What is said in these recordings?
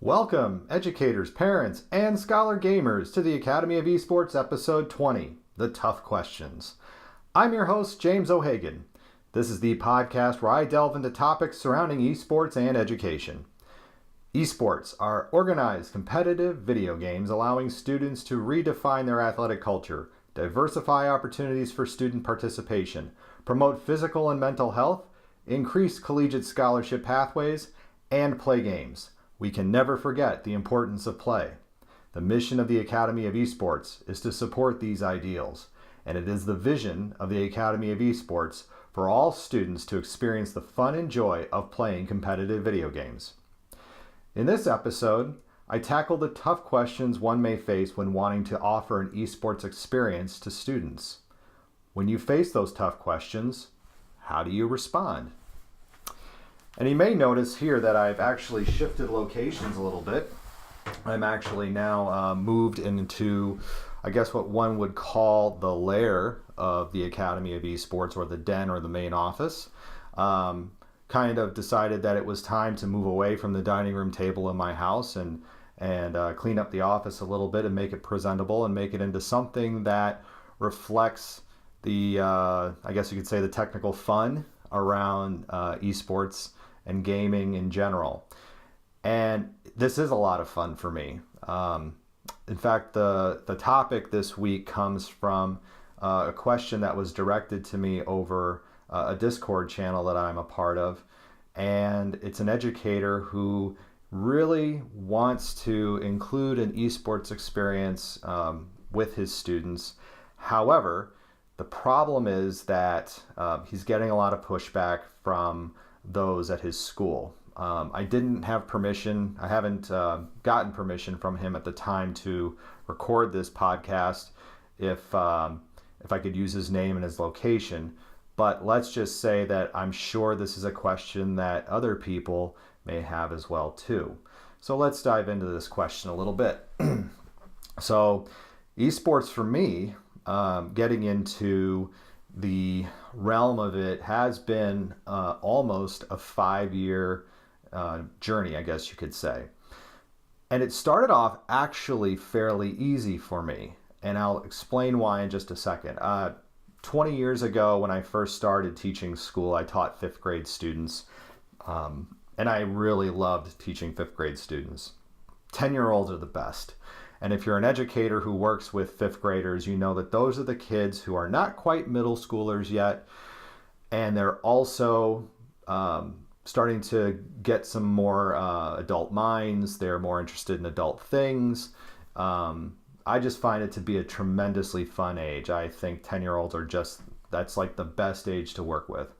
Welcome, educators, parents, and scholar gamers to the Academy of Esports episode 20, The Tough Questions. I'm your host, James O'Hagan. This is the podcast where I delve into topics surrounding esports and education. Esports are organized, competitive video games allowing students to redefine their athletic culture, diversify opportunities for student participation, promote physical and mental health, increase collegiate scholarship pathways, and play games. We can never forget the importance of play. The mission of the Academy of Esports is to support these ideals, and it is the vision of the Academy of Esports for all students to experience the fun and joy of playing competitive video games. In this episode, I tackle the tough questions one may face when wanting to offer an esports experience to students. When you face those tough questions, how do you respond? And you may notice here that I've actually shifted locations a little bit. I'm actually now moved into, I guess, what one would call the lair of the Academy of Esports, or the den, or the main office. Kind of decided that it was time to move away from the dining room table in my house and clean up the office a little bit and make it presentable and make it into something that reflects the, I guess you could say, the technical fun around esports and gaming in general. And this is a lot of fun for me. In fact, the topic this week comes from a question that was directed to me over a Discord channel that I'm a part of. And it's an educator who really wants to include an esports experience with his students. However, the problem is that he's getting a lot of pushback from those at his school. I didn't have permission. I haven't gotten permission from him at the time to record this podcast if I could use his name and his location. But let's just say that I'm sure this is a question that other people may have as well too. So let's dive into this question a little bit. So esports for me, getting into the realm of it has been almost a 5-year journey, I guess you could say. And it started off actually fairly easy for me. And I'll explain why in just a second. 20 years ago, when I first started teaching school, I taught 5th grade students. And I really loved teaching 5th grade students. 10-year-olds are the best. And if you're an educator who works with 5th graders, you know that those are the kids who are not quite middle schoolers yet. And they're also starting to get some more adult minds. They're more interested in adult things. I just find it to be a tremendously fun age. I think 10-year-olds are that's like the best age to work with.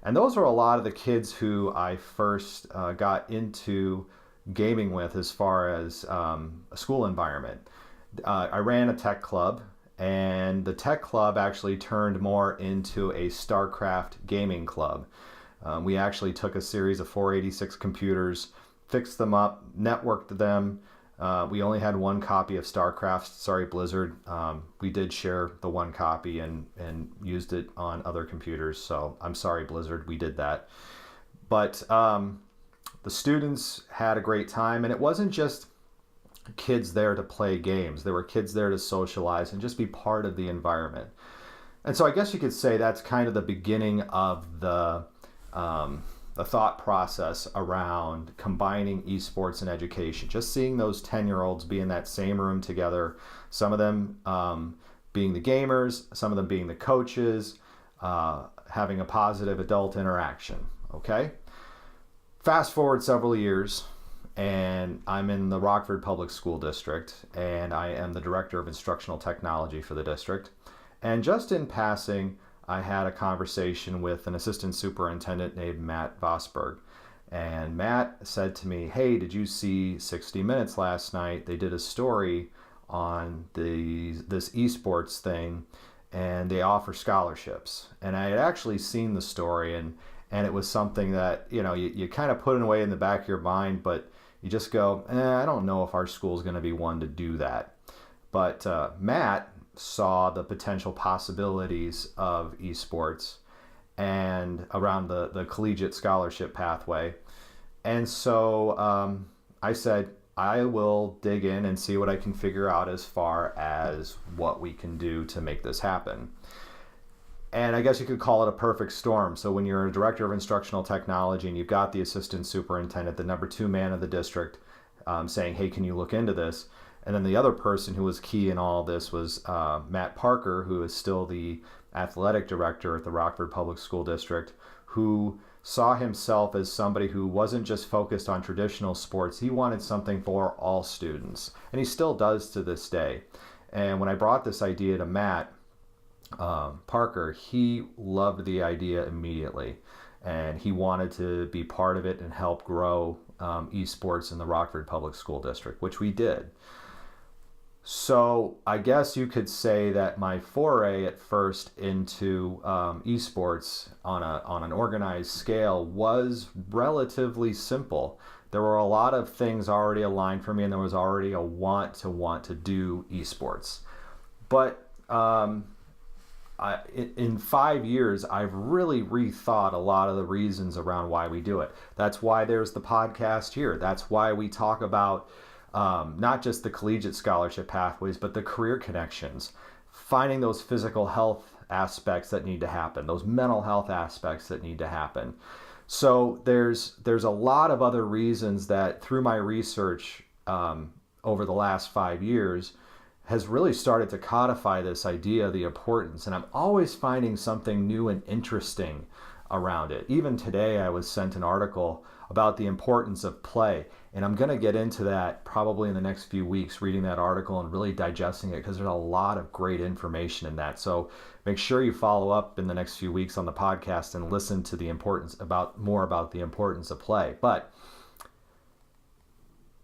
And those are a lot of the kids who I first got into gaming with as far as a school environment. I ran a tech club, and the tech club actually turned more into a StarCraft gaming club. We actually took a series of 486 computers, fixed them up, networked them. We only had one copy of StarCraft. Sorry, Blizzard. We did share the one copy and used it on other computers. So I'm sorry, Blizzard. We did that. But the students had a great time, and it wasn't just kids there to play games. There were kids there to socialize and just be part of the environment. And so I guess you could say that's kind of the beginning of the thought process around combining esports and education. Just seeing those 10-year-olds be in that same room together, some of them being the gamers, some of them being the coaches, having a positive adult interaction, okay? Fast forward several years, and I'm in the Rockford Public School District, and I am the Director of Instructional Technology for the district. And just in passing, I had a conversation with an assistant superintendent named Matt Vosberg. And Matt said to me, "Hey, did you see 60 Minutes last night? They did a story on this esports thing, and they offer scholarships." And I had actually seen the story, and it was something that, you kind of put it away in the back of your mind, but you just go, I don't know if our school's going to be one to do that. But Matt saw the potential possibilities of esports and around the collegiate scholarship pathway. And so I said, I will dig in and see what I can figure out as far as what we can do to make this happen. And I guess you could call it a perfect storm. So when you're a director of instructional technology and you've got the assistant superintendent, the number 2 man of the district, saying, hey, can you look into this? And then the other person who was key in all this was Matt Parker, who is still the athletic director at the Rockford Public School District, who saw himself as somebody who wasn't just focused on traditional sports. He wanted something for all students, and he still does to this day. And when I brought this idea to Matt Parker, he loved the idea immediately, and he wanted to be part of it and help grow esports in the Rockford Public School District, which we did. So I guess you could say that my foray at first into esports on an organized scale was relatively simple. There were a lot of things already aligned for me, and there was already a want to do esports. But in 5 years, I've really rethought a lot of the reasons around why we do it. That's why there's the podcast here. That's why we talk about not just the collegiate scholarship pathways, but the career connections, finding those physical health aspects that need to happen, those mental health aspects that need to happen. So there's a lot of other reasons that through my research over the last 5 years has really started to codify this idea of the importance. And I'm always finding something new and interesting around it. Even today, I was sent an article about the importance of play. And I'm going to get into that probably in the next few weeks, reading that article and really digesting it, because there's a lot of great information in that. So make sure you follow up in the next few weeks on the podcast and listen to the more about the importance of play. But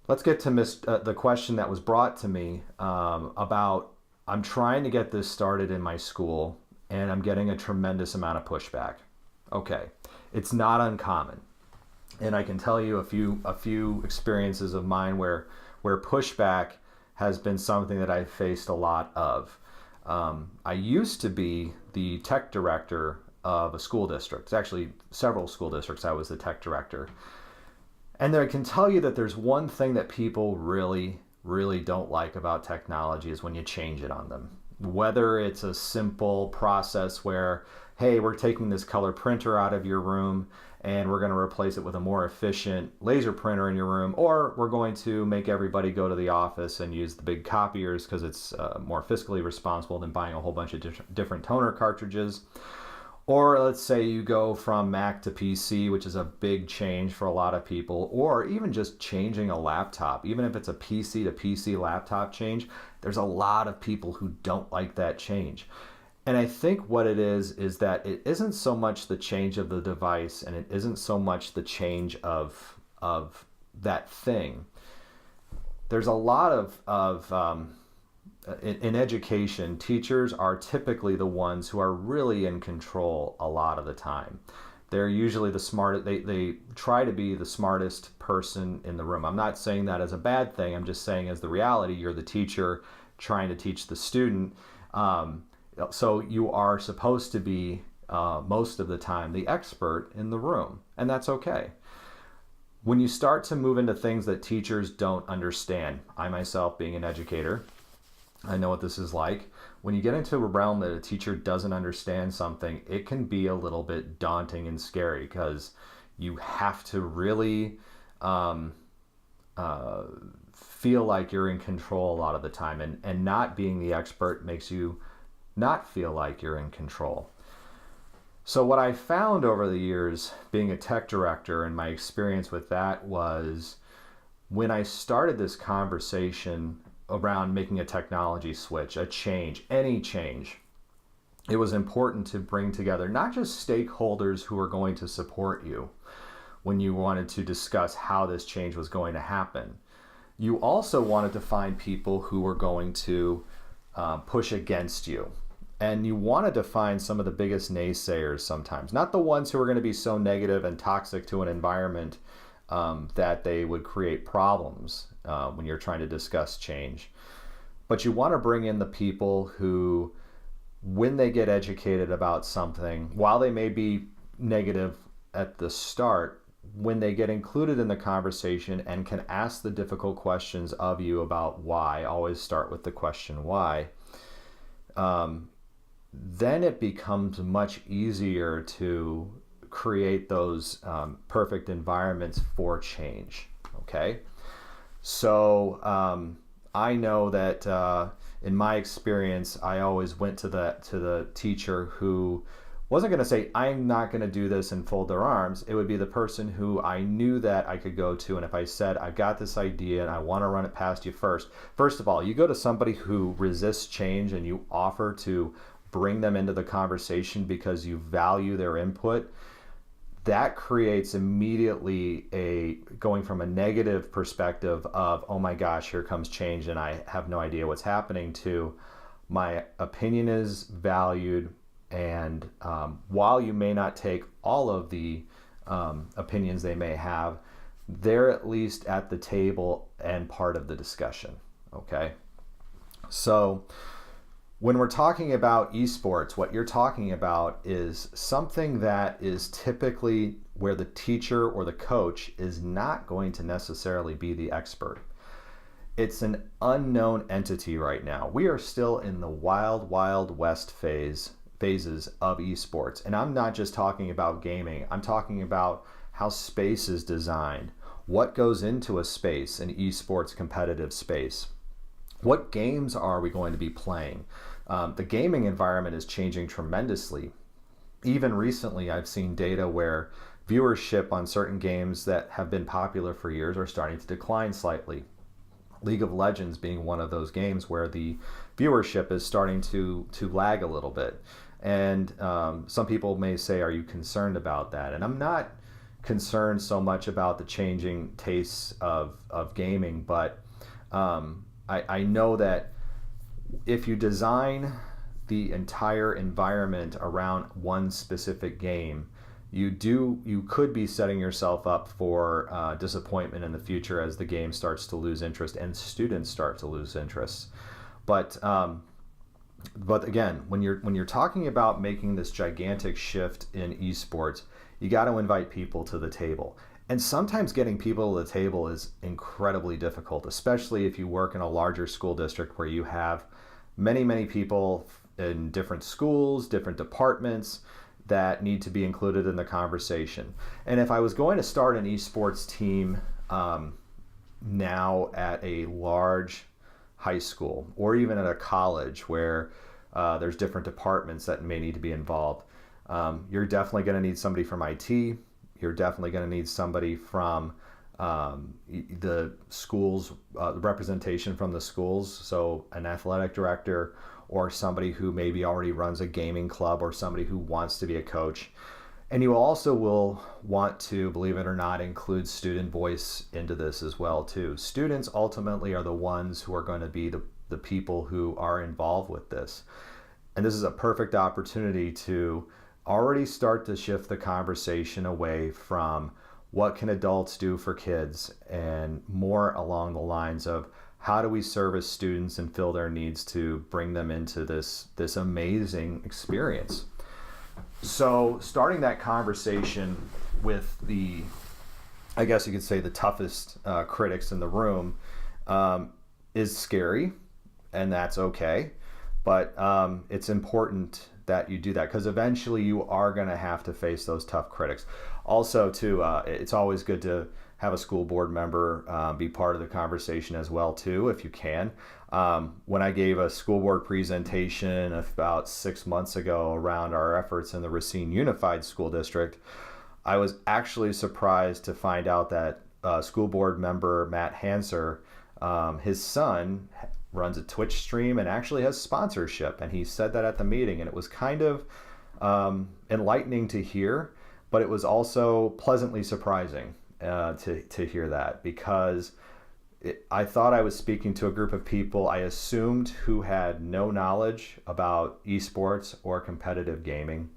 let's get to the question that was brought to me about I'm trying to get this started in my school and I'm getting a tremendous amount of pushback. Okay, it's not uncommon. And I can tell you a few experiences of mine where pushback has been something that I've faced a lot of. I used to be the tech director of a school district. It's actually several school districts I was the tech director. And I can tell you that there's one thing that people really, really don't like about technology is when you change it on them. Whether it's a simple process where, hey, we're taking this color printer out of your room and we're going to replace it with a more efficient laser printer in your room, or we're going to make everybody go to the office and use the big copiers because it's more fiscally responsible than buying a whole bunch of different toner cartridges. Or let's say you go from Mac to PC, which is a big change for a lot of people, or even just changing a laptop. Even if it's a PC to PC laptop change, there's a lot of people who don't like that change. And I think what it is that it isn't so much the change of the device, and it isn't so much the change of that thing. There's a lot of in education, teachers are typically the ones who are really in control a lot of the time. They're usually the smartest. They try to be the smartest person in the room. I'm not saying that as a bad thing. I'm just saying as the reality, you're the teacher trying to teach the student. So you are supposed to be, most of the time, the expert in the room, and that's okay. When you start to move into things that teachers don't understand, I myself being an educator, I know what this is like. When you get into a realm that a teacher doesn't understand something, it can be a little bit daunting and scary because you have to really feel like you're in control a lot of the time, and not being the expert makes you not feel like you're in control. So what I found over the years being a tech director, and my experience with that, was when I started this conversation around making a technology switch, a change, any change, it was important to bring together not just stakeholders who are going to support you when you wanted to discuss how this change was going to happen. You also wanted to find people who were going to push against you. And you wanted to find some of the biggest naysayers sometimes, not the ones who are going to be so negative and toxic to an environment that they would create problems when you're trying to discuss change. But you want to bring in the people who, when they get educated about something, while they may be negative at the start, when they get included in the conversation and can ask the difficult questions of you about why, always start with the question why, then it becomes much easier to create those perfect environments for change. Okay, so I know that in my experience, I always went to the teacher who wasn't going to say, I'm not going to do this and fold their arms. It would be the person who I knew that I could go to. And if I said, I've got this idea and I want to run it past you first of all, you go to somebody who resists change and you offer to bring them into the conversation because you value their input. That creates immediately going from a negative perspective of, oh my gosh, here comes change and I have no idea what's happening, to my opinion is valued. And while you may not take all of the opinions they may have, they're at least at the table and part of the discussion. Okay. So when we're talking about esports, what you're talking about is something that is typically where the teacher or the coach is not going to necessarily be the expert. It's an unknown entity right now. We are still in the wild, wild west phases of esports. And I'm not just talking about gaming. I'm talking about how space is designed, what goes into a space, an esports competitive space. What games are we going to be playing? The gaming environment is changing tremendously. Even recently, I've seen data where viewership on certain games that have been popular for years are starting to decline slightly. League of Legends being one of those games where the viewership is starting to lag a little bit. And some people may say, are you concerned about that? And I'm not concerned so much about the changing tastes of gaming, but I know that if you design the entire environment around one specific game, you could be setting yourself up for disappointment in the future as the game starts to lose interest and students start to lose interest. But again, when you're talking about making this gigantic shift in esports, you got to invite people to the table. And sometimes getting people to the table is incredibly difficult, especially if you work in a larger school district where you have many, many people in different schools, different departments that need to be included in the conversation. And if I was going to start an esports team now at a large high school or even at a college where there's different departments that may need to be involved, you're definitely going to need somebody from IT. You're definitely going to need somebody from the schools, representation from the schools, so an athletic director or somebody who maybe already runs a gaming club or somebody who wants to be a coach. And you also will want to, believe it or not, include student voice into this as well too. Students ultimately are the ones who are going to be the people who are involved with this. And this is a perfect opportunity to already start to shift the conversation away from what can adults do for kids and more along the lines of how do we service students and fill their needs to bring them into this amazing experience. So starting that conversation with I guess you could say the toughest critics in the room is scary, and that's okay. But it's important that you do that because eventually you are going to have to face those tough critics. Also, too, it's always good to have a school board member be part of the conversation as well, too, if you can. When I gave a school board presentation about 6 months ago around our efforts in the Racine Unified School District, I was actually surprised to find out that school board member Matt Hanser, his son, runs a Twitch stream and actually has sponsorship. And he said that at the meeting, and it was kind of enlightening to hear, but it was also pleasantly surprising to hear that, because I thought I was speaking to a group of people I assumed who had no knowledge about esports or competitive gaming.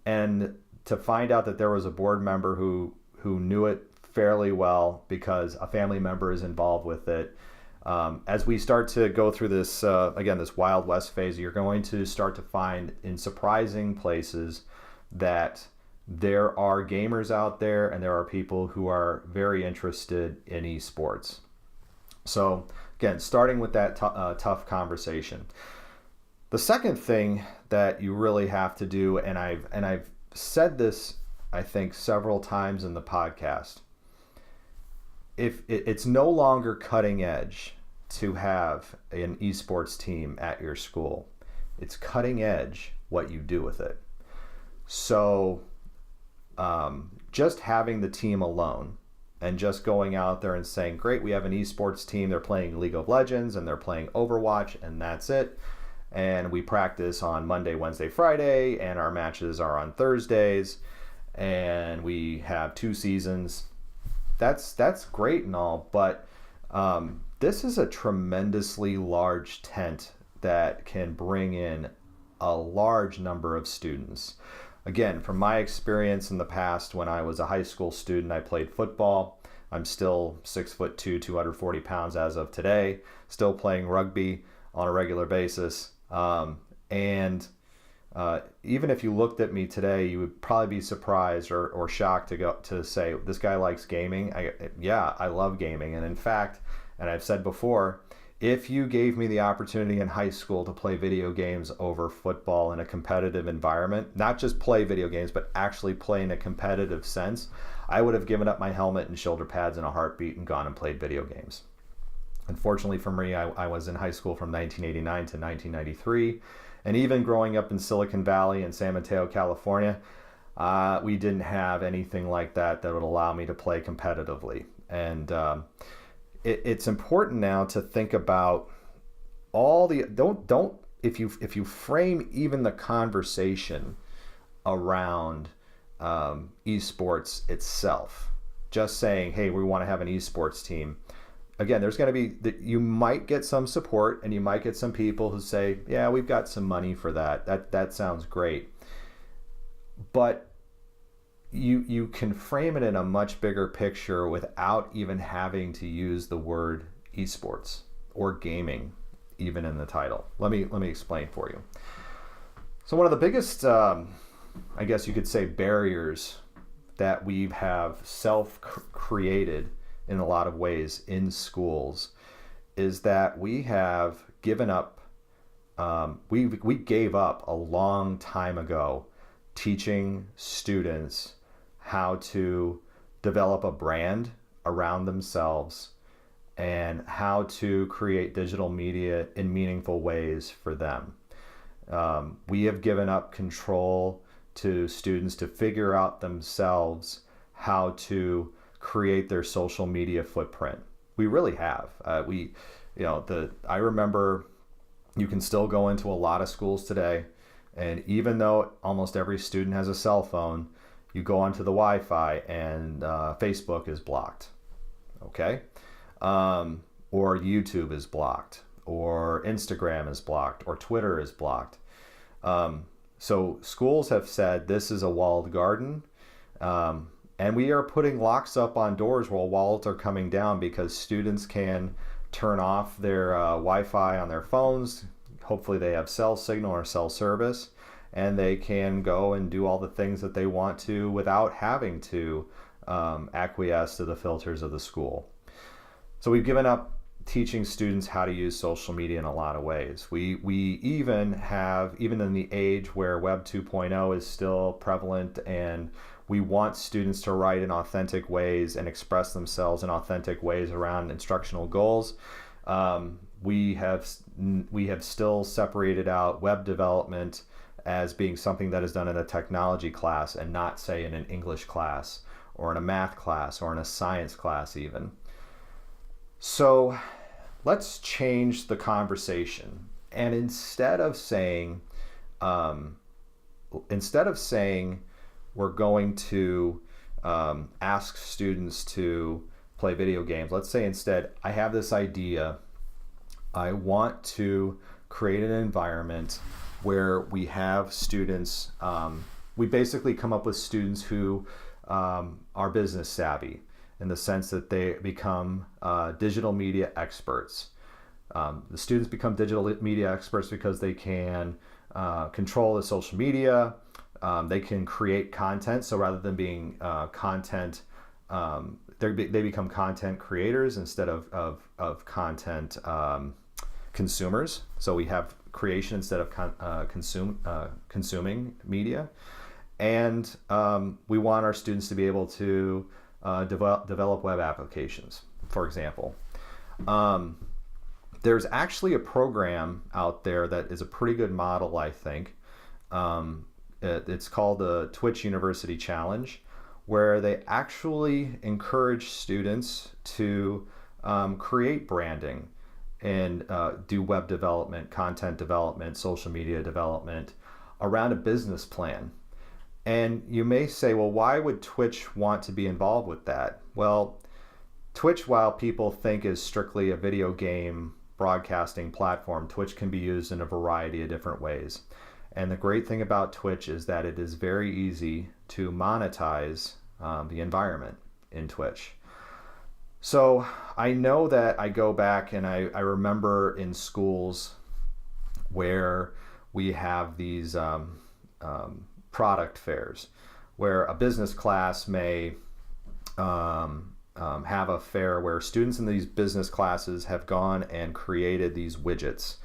And to find out that there was a board member who knew it fairly well because a family member is involved with it. As we start to go through this, again, this Wild West phase, you're going to start to find in surprising places that there are gamers out there and there are people who are very interested in esports. So again, starting with that tough conversation. The second thing that you really have to do, and I've said this, I think, several times in the podcast, if it's no longer cutting edge to have an esports team at your school, it's cutting edge what you do with it. So just having the team alone and just going out there and saying, great, we have an esports team, they're playing League of Legends and they're playing Overwatch, and that's it. And we practice on Monday, Wednesday, Friday, and our matches are on Thursdays, and we have 2 seasons. That's great and all, but this is a tremendously large tent that can bring in a large number of students. Again, from my experience in the past, when I was a high school student, I played football. I'm still 6'2", 240 pounds as of today, still playing rugby on a regular basis. Even if you looked at me today, you would probably be surprised or shocked to say, this guy likes gaming. I love gaming. And in fact, and I've said before, if you gave me the opportunity in high school to play video games over football in a competitive environment, not just play video games, but actually play in a competitive sense, I would have given up my helmet and shoulder pads in a heartbeat and gone and played video games. Unfortunately for me, I was in high school from 1989 to 1993. And even growing up in Silicon Valley and San Mateo, California, we didn't have anything like that would allow me to play competitively. And it's important now to think about all the if you frame even the conversation around esports itself, just saying, hey, we want to have an esports team. Again, there's going to be you might get some support, and you might get some people who say, yeah, we've got some money for that. That sounds great. But you can frame it in a much bigger picture without even having to use the word esports or gaming even in the title. Let me explain for you. So one of the biggest, I guess you could say, barriers that we have self-created in a lot of ways in schools is that we have given up, we gave up a long time ago teaching students how to develop a brand around themselves and how to create digital media in meaningful ways for them. We have given up control to students to figure out themselves how to create their social media footprint. We really have. I remember, you can still go into a lot of schools today, and even though almost every student has a cell phone, you go onto the Wi-Fi and Facebook is blocked, okay? Or YouTube is blocked, or Instagram is blocked, or Twitter is blocked. So schools have said this is a walled garden, and we are putting locks up on doors while walls are coming down because students can turn off their Wi-Fi on their phones. Hopefully they have cell signal or cell service, and they can go and do all the things that they want to without having to acquiesce to the filters of the school. So we've given up teaching students how to use social media in a lot of ways. We even in the age where Web 2.0 is still prevalent and we want students to write in authentic ways and express themselves in authentic ways around instructional goals, we have still separated out web development as being something that is done in a technology class and not, say, in an English class or in a math class or in a science class even. So let's change the conversation. And instead of saying we're going to ask students to play video games, let's say instead, I have this idea. I want to create an environment where we have students, we basically come up with students who are business savvy in the sense that they become digital media experts. The students become digital media experts because they can control the social media, they can create content. So rather than being content, they become content creators instead of content consumers. So we have creation instead of consuming media. And we want our students to be able to develop web applications, for example. There's actually a program out there that is a pretty good model, I think. It's called the Twitch University Challenge, where they actually encourage students to create branding and do web development, content development, social media development around a business plan. And you may say, well, why would Twitch want to be involved with that? Well, Twitch, while people think is strictly a video game broadcasting platform, Twitch can be used in a variety of different ways. And the great thing about Twitch is that it is very easy to monetize the environment in Twitch. So I know that I go back and I remember in schools where we have these product fairs where a business class may have a fair where students in these business classes have gone and created these widgets.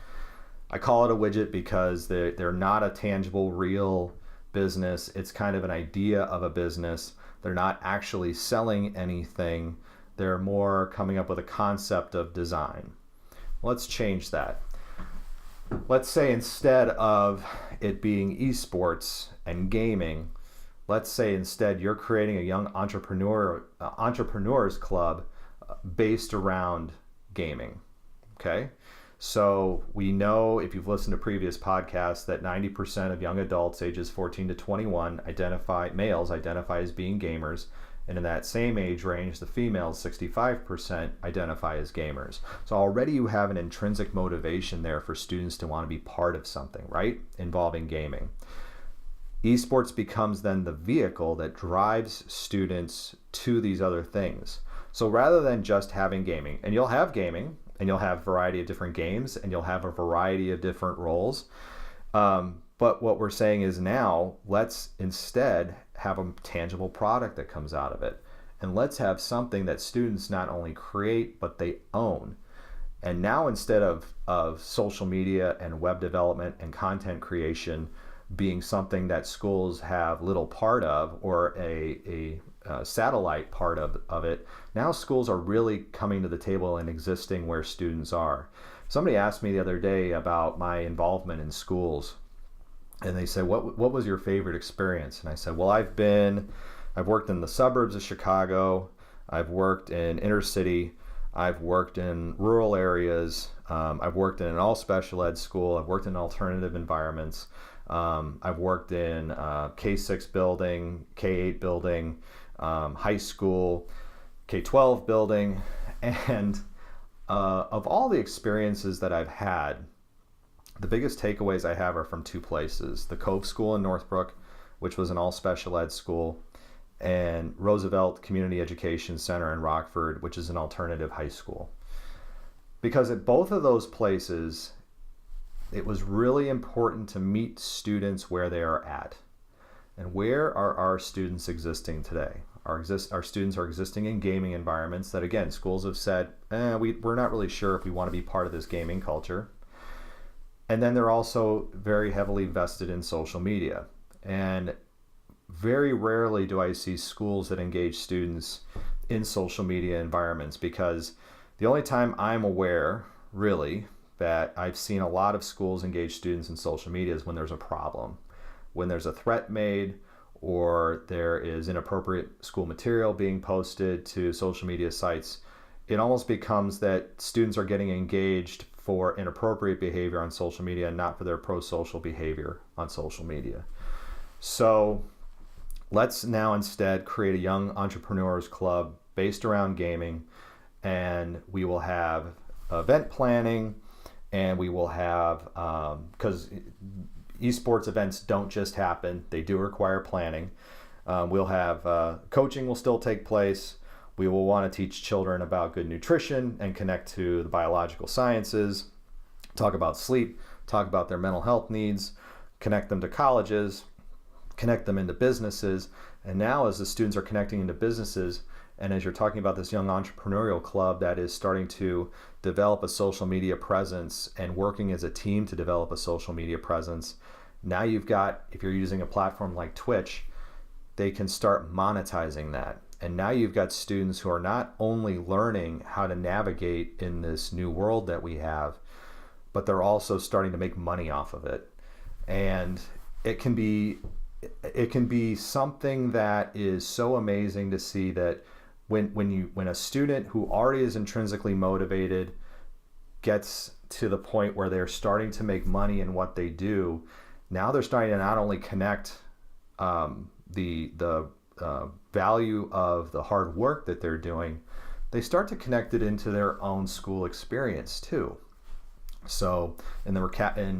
I call it a widget because they're not a tangible, real business. It's kind of an idea of a business. They're not actually selling anything. They're more coming up with a concept of design. Let's change that. Let's say instead of it being esports and gaming, let's say instead you're creating a young entrepreneurs club based around gaming. Okay, so we know, if you've listened to previous podcasts, that 90% of young adults ages 14 to 21 males identify as being gamers. And in that same age range, the females, 65%, identify as gamers. So already you have an intrinsic motivation there for students to want to be part of something, right? Involving gaming. Esports becomes then the vehicle that drives students to these other things. So rather than just having gaming, and you'll have gaming, and you'll have a variety of different games, and you'll have a variety of different roles. But what we're saying is now, let's instead have a tangible product that comes out of it. And let's have something that students not only create, but they own. And now instead of social media and web development and content creation being something that schools have little part of, or a satellite part of it, now schools are really coming to the table and existing where students are. Somebody asked me the other day about my involvement in schools. And they said, what was your favorite experience? And I said, well, I've worked in the suburbs of Chicago. I've worked in inner city. I've worked in rural areas. I've worked in an all special ed school. I've worked in alternative environments. I've worked in K-6 building, K-8 building, high school, K-12 building. And of all the experiences that I've had, the biggest takeaways I have are from two places: the Cove School in Northbrook, which was an all special ed school, and Roosevelt Community Education Center in Rockford, which is an alternative high school. Because at both of those places, it was really important to meet students where they are at. And where are our students existing today? Our students are existing in gaming environments that, again, schools have said, we're not really sure if we want to be part of this gaming culture. And then they're also very heavily vested in social media. And very rarely do I see schools that engage students in social media environments, because the only time I'm aware, really, that I've seen a lot of schools engage students in social media is when there's a problem, when there's a threat made, or there is inappropriate school material being posted to social media sites. It almost becomes that students are getting engaged for inappropriate behavior on social media and not for their pro-social behavior on social media. So let's now instead create a young entrepreneurs club based around gaming, and we will have event planning, and we will have, because esports events don't just happen, they do require planning. We'll have coaching will still take place. We will want to teach children about good nutrition and connect to the biological sciences, talk about sleep, talk about their mental health needs, connect them to colleges, connect them into businesses. And now as the students are connecting into businesses, and as you're talking about this young entrepreneurial club that is starting to develop a social media presence and working as a team to develop a social media presence, now you've got, if you're using a platform like Twitch, they can start monetizing that. And now you've got students who are not only learning how to navigate in this new world that we have, but they're also starting to make money off of it. And it can be something that is so amazing to see that when a student who already is intrinsically motivated gets to the point where they're starting to make money in what they do, now they're starting to not only connect the value of the hard work that they're doing, they start to connect it into their own school experience too. So in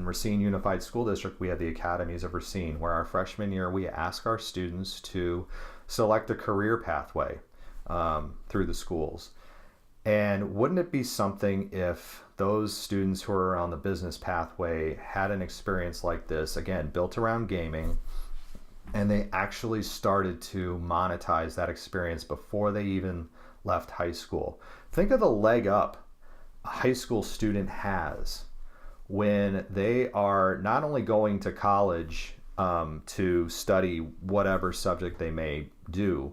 Racine Unified School District, we have the Academies of Racine, where our freshman year we ask our students to select a career pathway through the schools. And wouldn't it be something if those students who are on the business pathway had an experience like this, again, built around gaming, and they actually started to monetize that experience before they even left high school? Think of the leg up a high school student has when they are not only going to college to study whatever subject they may do,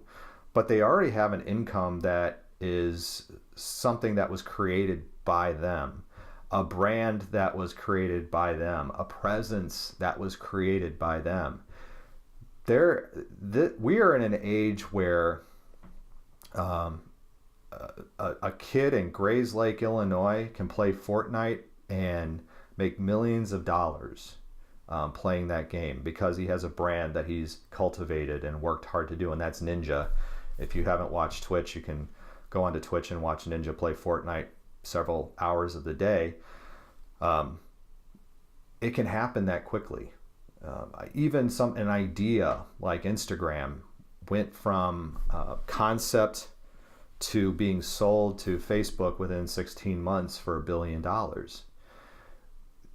but they already have an income that is something that was created by them, a brand that was created by them, a presence that was created by them. We are in an age where a kid in Grays Lake, Illinois can play Fortnite and make millions of dollars playing that game because he has a brand that he's cultivated and worked hard to do, and that's Ninja. If you haven't watched Twitch, you can go onto Twitch and watch Ninja play Fortnite several hours of the day. It can happen that quickly. Even an idea like Instagram went from concept to being sold to Facebook within 16 months for $1 billion.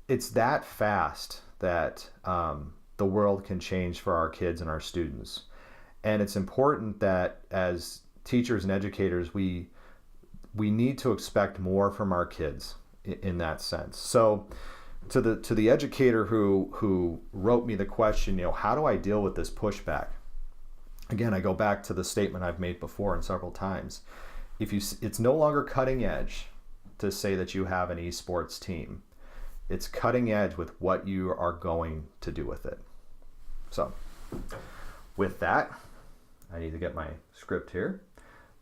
It's that fast that the world can change for our kids and our students. And it's important that as teachers and educators, we need to expect more from our kids in that sense. So to the educator who wrote me the question, how do I deal with this pushback? Again, I go back to the statement I've made before and several times. It's no longer cutting edge to say that you have an esports team. It's cutting edge with what you are going to do with it. So with that, I need to get my script here.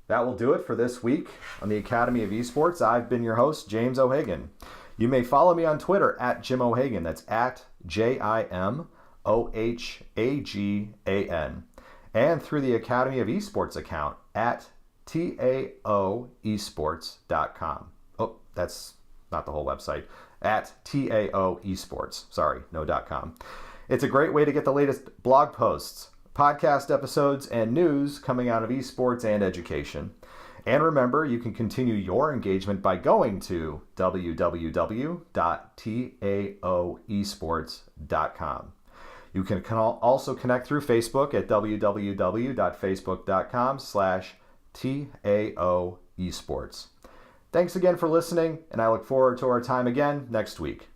That will do it for this week on the Academy of Esports. I've been your host, James O'Hagan. You may follow me on Twitter at Jim O'Hagan. That's at JIMOHAGAN. And through the Academy of Esports account at TAOesports.com. Oh, that's not the whole website. At TAOesports. Sorry, no .com. It's a great way to get the latest blog posts, podcast episodes, and news coming out of esports and education. And remember, you can continue your engagement by going to www.taoesports.com. You can also connect through Facebook at www.facebook.com/TAOesports. Thanks again for listening, and I look forward to our time again next week.